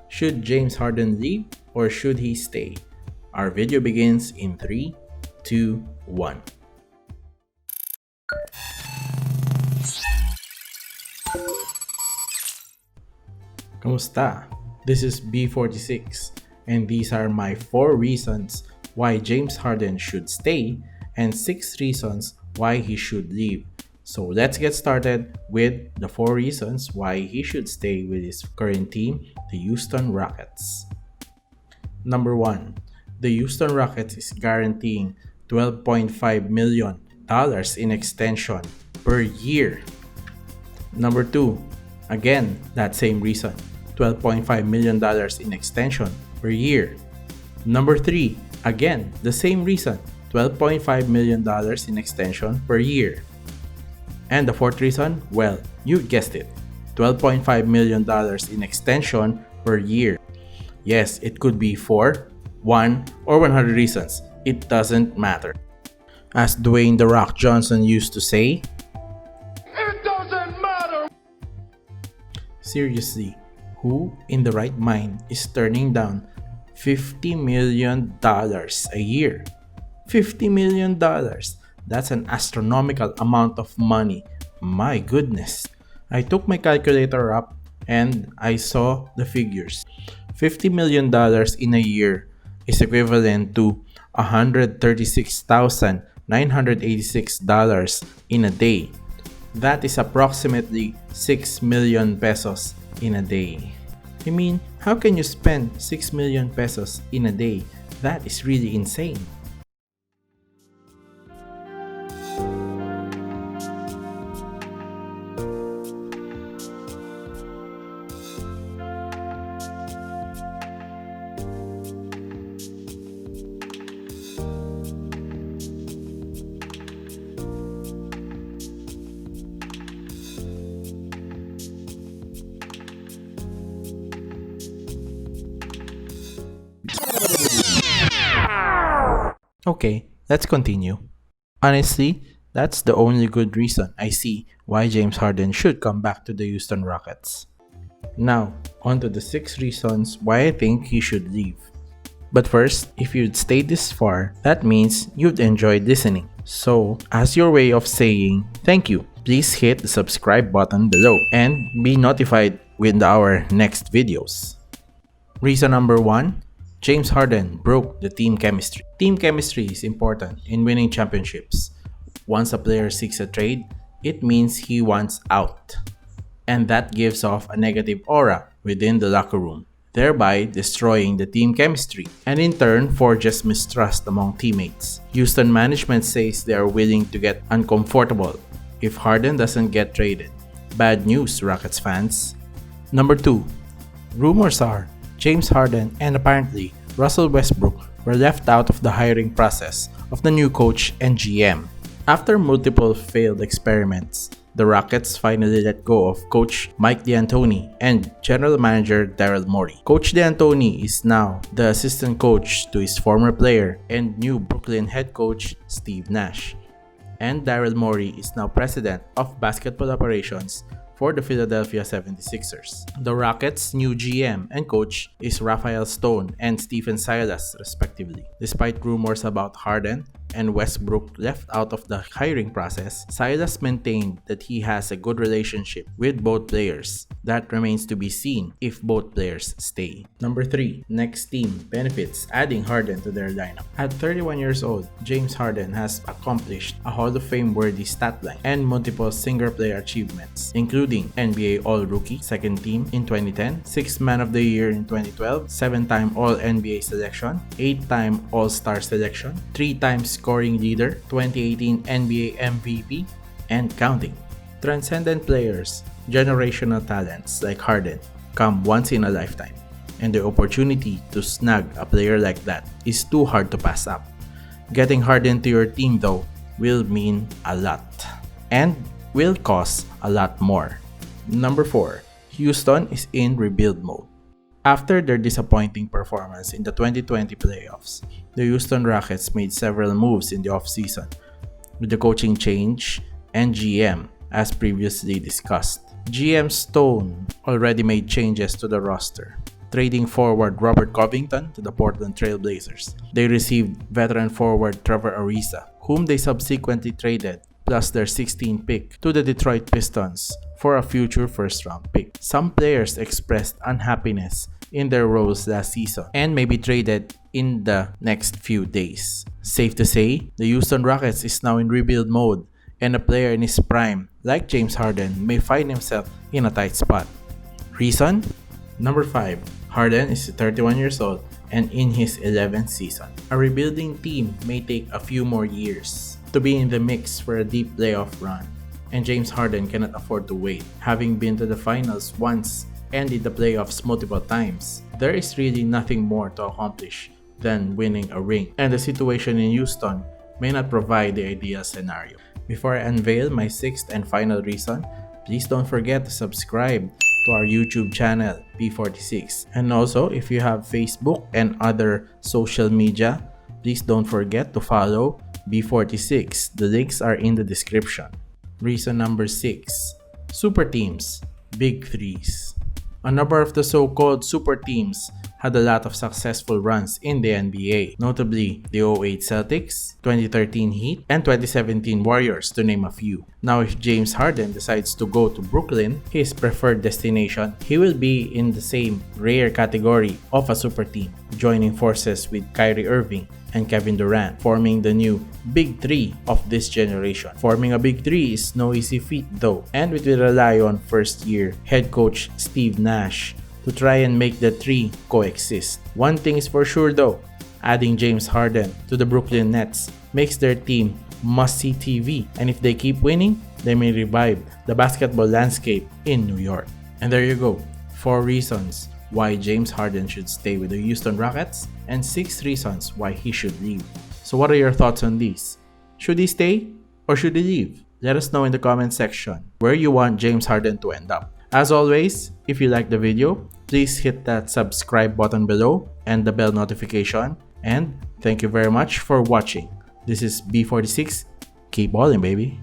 Should James Harden leave or should he stay? Our video begins in 3, 2, 1. Kamusta? This is Bee46 and these are my 4 reasons why James Harden should stay and 6 reasons why he should leave. So let's get started with the 4 reasons why he should stay with his current team, the Houston Rockets. Number 1. The Houston Rockets is guaranteeing $12.5 million in extension per year. Number 2. Again, that same reason. $12.5 million in extension per year. Number 3. Again, the same reason. $12.5 million in extension per year. And the 4th reason? Well, you guessed it. $12.5 million in extension per year. Yes, it could be 4, 1, or 100 reasons. It doesn't matter. As Dwayne "The Rock" Johnson used to say, it doesn't matter! seriously, who in the right mind is turning down $50 million a year? $50 million! That's an astronomical amount of money. My goodness. I took my calculator up and I saw the figures. $50 million in a year is equivalent to $136,986 in a day. That is approximately 6 million pesos in a day. I mean, how can you spend 6 million pesos in a day? That is really insane. Okay, let's continue. Honestly, that's the only good reason I see why James Harden should come back to the Houston Rockets. Now, on to the 6 reasons why I think he should leave. But first, if you'd stayed this far, that means you'd enjoyed listening. So, as your way of saying thank you, please hit the subscribe button below and be notified with our next videos. Reason number 1. James Harden broke the team chemistry. Team chemistry is important in winning championships. Once a player seeks a trade, it means he wants out. And that gives off a negative aura within the locker room, thereby destroying the team chemistry, and in turn forges mistrust among teammates. Houston management says they are willing to get uncomfortable if Harden doesn't get traded. Bad news, Rockets fans. Number 2. Rumors are James Harden and apparently Russell Westbrook were left out of the hiring process of the new coach and GM. After multiple failed experiments, the Rockets finally let go of Coach Mike D'Antoni and General Manager Daryl Morey. Coach D'Antoni is now the assistant coach to his former player and new Brooklyn head coach Steve Nash. And Daryl Morey is now president of basketball operations for the Philadelphia 76ers. The Rockets' new GM and coach is Raphael Stone and Stephen Silas, respectively. Despite rumors about Harden and Westbrook left out of the hiring process, Silas maintained that he has a good relationship with both players. That remains to be seen if both players stay. Number 3. Next team benefits adding Harden to their lineup. At 31 years old, James Harden has accomplished a Hall of Fame-worthy stat line and multiple single-player achievements, including NBA All-Rookie, second team in 2010, 6th Man of the Year in 2012, 7-time All-NBA selection, 8-time All-Star selection, 3-time scoring leader, 2018 NBA MVP, and counting. Transcendent players, generational talents like Harden come once in a lifetime, and the opportunity to snag a player like that is too hard to pass up. Getting Harden to your team though will mean a lot and will cost a lot more. Number 4. Houston is in rebuild mode. After their disappointing performance in the 2020 playoffs, the Houston Rockets made several moves in the offseason, with the coaching change and GM as previously discussed. GM Stone already made changes to the roster. trading forward Robert Covington to the Portland Trail Blazers. They received veteran forward Trevor Ariza, whom they subsequently traded, plus their 16th pick to the Detroit Pistons for a future first-round pick. Some players expressed unhappiness in their roles last season and may be traded in the next few days. Safe to say, the Houston Rockets is now in rebuild mode, and a player in his prime, like James Harden, may find himself in a tight spot. Reason? Number 5. Harden is 31 years old and in his 11th season. A rebuilding team may take a few more years to be in the mix for a deep playoff run, and James Harden cannot afford to wait. Having been to the finals once and in the playoffs multiple times, there is really nothing more to accomplish than winning a ring, and the situation in Houston may not provide the ideal scenario. Before I unveil my 6th and final reason, please don't forget to subscribe to our YouTube channel, Bee46. And also, if you have Facebook and other social media, please don't forget to follow Bee46. The links are in the description. Reason number 6. Super teams, big threes. A number of the so-called super teams had a lot of successful runs in the NBA, notably the 2008 Celtics, 2013 Heat, and 2017 Warriors, to name a few. Now, if James Harden decides to go to Brooklyn, his preferred destination, he will be in the same rare category of a super team, joining forces with Kyrie Irving and Kevin Durant, forming the new Big Three of this generation. Forming a Big Three is no easy feat though, and it will rely on first-year head coach Steve Nash to try and make the three coexist. One thing is for sure though, adding James Harden to the Brooklyn Nets makes their team must-see TV, and if they keep winning, they may revive the basketball landscape in New York. And there you go, 4 reasons why James Harden should stay with the Houston Rockets and 6 reasons why he should leave. So what are your thoughts on these? Should he stay or should he leave? Let us know in the comment section where you want James Harden to end up. As always, if you like the video, please hit that subscribe button below and the bell notification. And thank you very much for watching. This is Bee46. Keep balling, baby.